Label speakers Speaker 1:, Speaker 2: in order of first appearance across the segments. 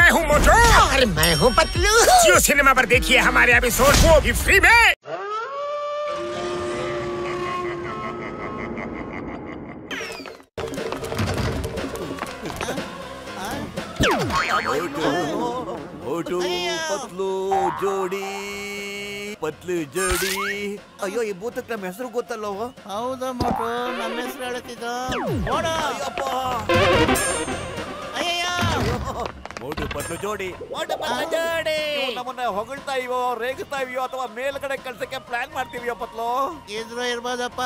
Speaker 1: मैं हूँ मोटू
Speaker 2: और मैं हूँ पतलू।
Speaker 1: जियो सिनेमा पर देखिए हमारे एपिसोड को भी फ्री में।
Speaker 3: मोटू पतलू जोड़ी ಪತ್ಲು ಜೋಡಿ. ಅಯ್ಯೋ ಈ ಭೂತಕ್ಕೆ ನಮ್ಮ ಹೆಸರು ಗೊತ್ತಲ್ಲೋ?
Speaker 2: ಹೌದಾ ಮೋಟು, ನಮ್ಮ ಹೆಸರು ಹೇಳ್ತಿದ್ದ.
Speaker 3: ಮೋಟು ಪತ್ಲು ಜೋಡಿ, ಮೋಟು ಪತ್ಲು ಜೋಡಿ. ನಮ್ಮನ್ನ ಹೊಗಳ್ತಾ ಇವೋ, ರೇಗುತ್ತಾ ಇವೋ ಅಥವಾ ಮೇಲ್ಗಡೆ ಕಳ್ಸಕ್ಕೆ ಪ್ಲಾನ್ ಮಾಡ್ತೀವಿಯೋ ಪತ್ಲು?
Speaker 2: ಇದ್ರು ಇರ್ಬೋದಪ್ಪ,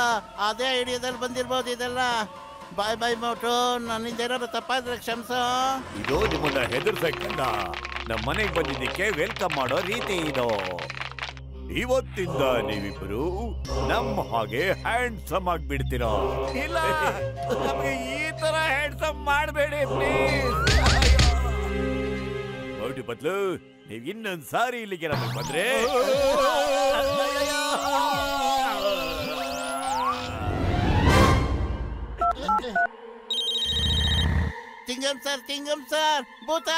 Speaker 2: ಅದೇ ಐಡಿಯಾದಲ್ಲಿ ಬಂದಿರ್ಬೋದು ಇದೆಲ್ಲ. ಬಾಯ್ ಬಾಯ್ ಮೋಟು, ನನ್ನಿಂದ ಏನಾದ್ರು ತಪ್ಪಾದ್ರೆ ಕ್ಷಮಿಸ.
Speaker 3: ಇದು ನಿಮ್ಮನ್ನ ಹೆದರ್ಸಕ್ಕಂಡ ನಮ್ಮ ಮನೆಗೆ ಬಂದಿದ್ದಕ್ಕೆ ವೆಲ್ಕಮ್ ಮಾಡೋ ರೀತಿ ಇದು. ಇವತ್ತಿಂದ ನೀವಿಬ್ರು ನಮ್ಮ ಹಾಗೆ ಹ್ಯಾಂಡ್ಸಮ್ ಆಗ್ಬಿಡ್ತೀರಾ. ಇಲ್ಲ, ನಮಗೆ ಈ ತರ ಹ್ಯಾಂಡ್ಸಮ್ ಮಾಡಬೇಡಿ ಪ್ಲೀಸ್. ಮೋಟು ಪತ್ಲು, ನೀವ್ ಇನ್ನೊಂದ್ ಸಾರಿ ಇಲ್ಲಿಗೆ ನಮಗೆ ಬಂದ್ರೆ
Speaker 2: ತಿಂಗಂ ಸರ್, ಭೂತ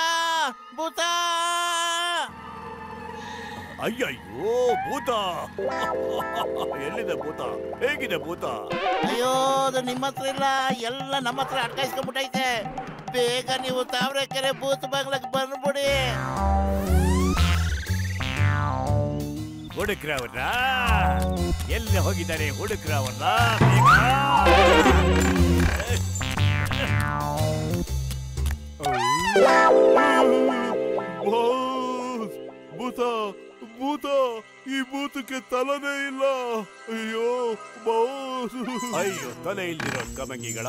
Speaker 2: ಭೂತ.
Speaker 3: ಅಯ್ಯಯ್ಯೋ ಭೂತ, ಎಲ್ಲಿದೆ ಭೂತ? ಹೇಗಿದೆ ಭೂತ?
Speaker 2: ಅಯ್ಯೋ, ಅದು ನಿಮ್ಮ ಹತ್ರ ಇಲ್ಲ, ಎಲ್ಲ ನಮ್ಮ ಹತ್ರ ಅಟ್ಕಾಯಿಸ್ಕೊಂಡ್ಬಿಟ್ಟೈತೆ. ಬೇಗ ನೀವು ತಾವರೆಕೆರೆ ಭೂತ ಬಾಗ್ಲಕ್ಕೆ ಬಂದ್ಬಿಡಿ.
Speaker 3: ಹುಡುಕ್ರವ್ರ ಎಲ್ಲಿ ಹೋಗಿದ್ದಾರೆ? ಹುಡುಕ್ರವ್ರ ಭೂತ ಭೂತ, ಈ ಭೂತಕ್ಕೆ ತಲೆನೇ ಇಲ್ಲ. ಅಯ್ಯೋ ಅಯ್ಯೋ, ತಲೆ ಇಲ್ದಿರೋ ಕಮಂಗಿಗಳ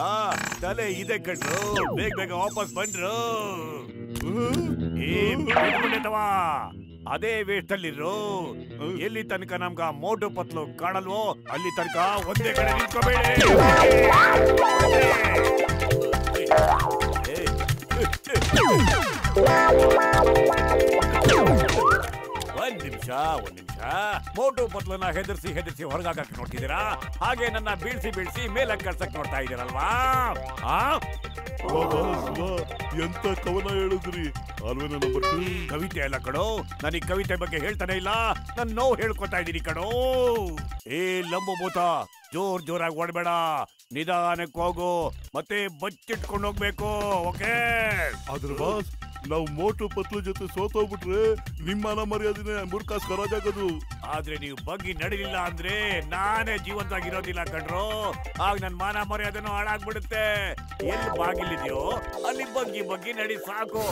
Speaker 3: ತಲೆ ಇದೆ ಕಣ್ರು. ಬೇಗ ಬೇಗ ವಾಪಸ್ ಬಂದ್ರು. ಅದೇ ವೇಸ್ಟ್ ಅಲ್ಲಿರು. ಎಲ್ಲಿ ತನಕ ನಮ್ಗ ಮೋಟು ಪತ್ಲು ಕಾಣಲ್ವೋ ಅಲ್ಲಿ ತನಕ ಒಂದೇ ಕಡೆ ನಿಂತ್ಕೋಬೇಡಿ. ಒಂದ್ ನಿಮಿಷ ಮೋಟು ಪತ್ಲನ್ನ ಹೆದರ್ಸಿ ಹೊರಗಾಕಕ್ಕೆ ನೋಡ್ತಿದ್ದೀರಾ? ಹಾಗೆ ನನ್ನ ಬೀಳ್ಸಿ ಮೇಲೆ ಕಳ್ಸಕ್ ನೋಡ್ತಾ ಇದ್ದೀರಲ್ವಾ?
Speaker 4: ಎಂತ ಕವನ ಹೇಳಿದ್ರಿ ಅಲ್ವೇನ?
Speaker 3: ಕವಿತೆ ಅಲ್ಲ ಕಣೋ, ನನಗೆ ಕವಿತೆ ಬಗ್ಗೆ ಹೇಳ್ತಾನೆ ಇಲ್ಲ, ನನ್ನ ನೋವು ಹೇಳ್ಕೊತಾ ಇದ್ದೀನಿ ಕಣೋ. ಏ ಲಂಬಭೂತ, ಜೋರಾಗಿ ಓಡಬೇಡ, ನಿಧಾನಕ್ಕೆ ಹೋಗು, ಮತ್ತೆ ಬಚ್ಚಿಟ್ಕೊಂಡು ಹೋಗ್ಬೇಕು. ಓಕೆ?
Speaker 4: ಆದ್ರ ಬಾಸ್, ನಾವು ಮೋಟು ಪತ್ಲು ಜೊತೆ ಸೋತೋಗ್ಬಿಟ್ರೆ ನಿಮ್ಮ ಮರ್ಯಾದೆನೆ ಮುರ್ಕಾಸ್ ಕರಾಜಾಗದು.
Speaker 3: ಆದ್ರೆ ನೀವು ಬಗ್ಗಿ ನಡಿಲಿಲ್ಲ ಅಂದ್ರೆ ನಾನೇ ಜೀವಂತವಾಗಿರೋದಿಲ್ಲ ಕಣ್ರು. ಆಗ ನನ್ ಮಾನ ಮರ್ಯಾದೆನೂ ಹಾಳಾಗ್ಬಿಡುತ್ತೆ. ಎಲ್ಲಿ ಬಾಗಿಲಿದ್ಯೋ ಅಲ್ಲಿ ಬಗ್ಗಿ ನಡಿ ಸಾಕು.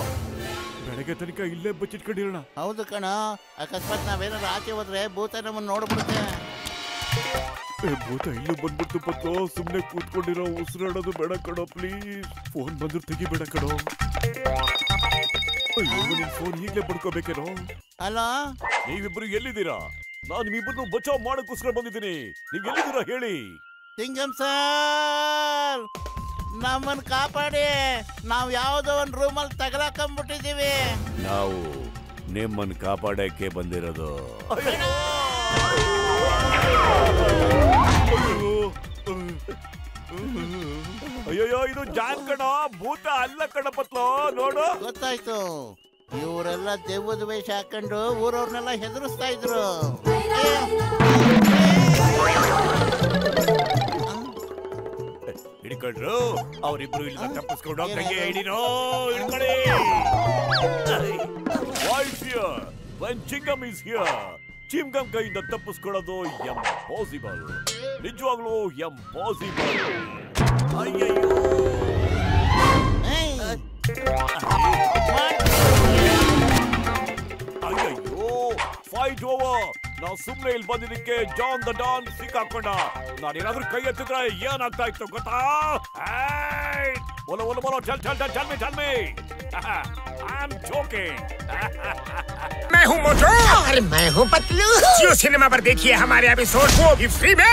Speaker 3: ಬೆಳಗ್ಗೆ ತನಕ ಇಲ್ಲೇ ಬಚ್ಚಿಟ್ಕೊಂಡಿರೋಣ.
Speaker 2: ಹೌದು ಕಣ, ಅಕಸ್ಮಾತ್ ನಾವೇನಾದ್ರು ಆಚೆ ಹೋದ್ರೆ ಭೂತ ನಮ್ಮನ್ನು ನೋಡ್ಬಿಡುತ್ತೆ.
Speaker 4: ಭೂತ ಇಲ್ಲೂ ಬಂದ್ಬಿಟ್ಟು ಪತ್ಲು, ಸುಮ್ನೆ ಕೂತ್ಕೊಂಡಿರೋ, ಉಸಿರಾಡೋದು ಬೇಡ ಕಣೋ ಪ್ಲೀಸ್. ಫೋನ್ ಬಂದ್ರು ತೆಗಿಬೇಡ ಕಣೋ. ಅಯ್ಯೋ, ನಿನ್ ಫೋನ್ ಈಗಲೇ ಪಡ್ಕೋಬೇಕೇನೋ?
Speaker 2: ಅಲ್ಲ,
Speaker 3: ನೀವಿಬ್ರು ಎಲ್ಲಿದ್ದೀರಾ? ನಾನು ನಿಮ್ಮಿಬ್ಬರನ್ನು ಬಚಾವ್ ಮಾಡಕ್ಕೋಸ್ಕರ ಬಂದಿದ್ದೀನಿ. ನೀವ್ ಎಲ್ಲಿದ್ದೀರಾ ಹೇಳಿ?
Speaker 2: ತಿಂಗಂ ಸರ್, ನಮ್ಮನ್ ಕಾಪಾಡಿ, ನಾವ್ ಯಾವ್ದೋ ಒಂದ್ ರೂಮಲ್ಲಿ ತಗಲಾಕೊಂಡ್ಬಿಟ್ಟಿದೀವಿ.
Speaker 3: ನಾವು ನಿಮ್ಮನ್ನು ಕಾಪಾಡಕ್ಕೆ ಬಂದಿರೋದು. ಅಯ್ಯೋ, ಇದು ಜಾನ್ ಕಣ, ಭೂತ ಅಲ್ಲ ಕಣ ಪತ್ಲು. ನೋಡು,
Speaker 2: ಗೊತ್ತಾಯ್ತು. ಇವರೆಲ್ಲ ದೆವ್ವದ ವೇಷ ಹಾಕೊಂಡು ಊರವ್ರನ್ನೆಲ್ಲ ಹೆದರಿಸ್ತಾ ಇದ್ರು.
Speaker 3: ಹಿಡ್ಕೊಂಡ್ರು, ಅವರಿಬ್ರು ಇಲ್ಲ ತಪ್ಪಿಸ್ಕೊಂಡು ಹೋಗ್ದಂಗೆ ಹಿಡಿರೋ. ಹಿಡ್ಕೊಳ್ಳಿ. Wise here when Chingam is here. Chingam ಕೈಯಿಂದ ತಪ್ಪಿಸ್ಕೊಳ್ಳೋದು ಇಂಪಾಸಿಬಲ್, ನಿಜವಾಗ್ಲೂ ಇಂಪಾಸಿಬಲ್. ಅಯ್ಯಯ್ಯೋ, ಅಯ್ಯಯ್ಯೋ, ಫೈಟ್ ಓವರ್. ನಾವು ಸುಮ್ಮನೆ ಇಲ್ಲಿ ಬಂದಿದ್ದಕ್ಕೆ ಜಾನ್ ದ ಡಾನ್ ಸಿಕ್ಕಾಕೊಂಡ. ನಾನೇನಾದ್ರೂ ಕೈ ಎತ್ತಿದ್ರೆ ಏನಾಗ್ತಾ ಇತ್ತು ಗೊತ್ತಾ? बोलो tell me. I'm joking.
Speaker 1: मैं हूँ मोटू
Speaker 2: और मैं हूँ पतलू।
Speaker 1: जियो सिनेमा पर देखिए हमारे एपिसोड को भी फ्री में।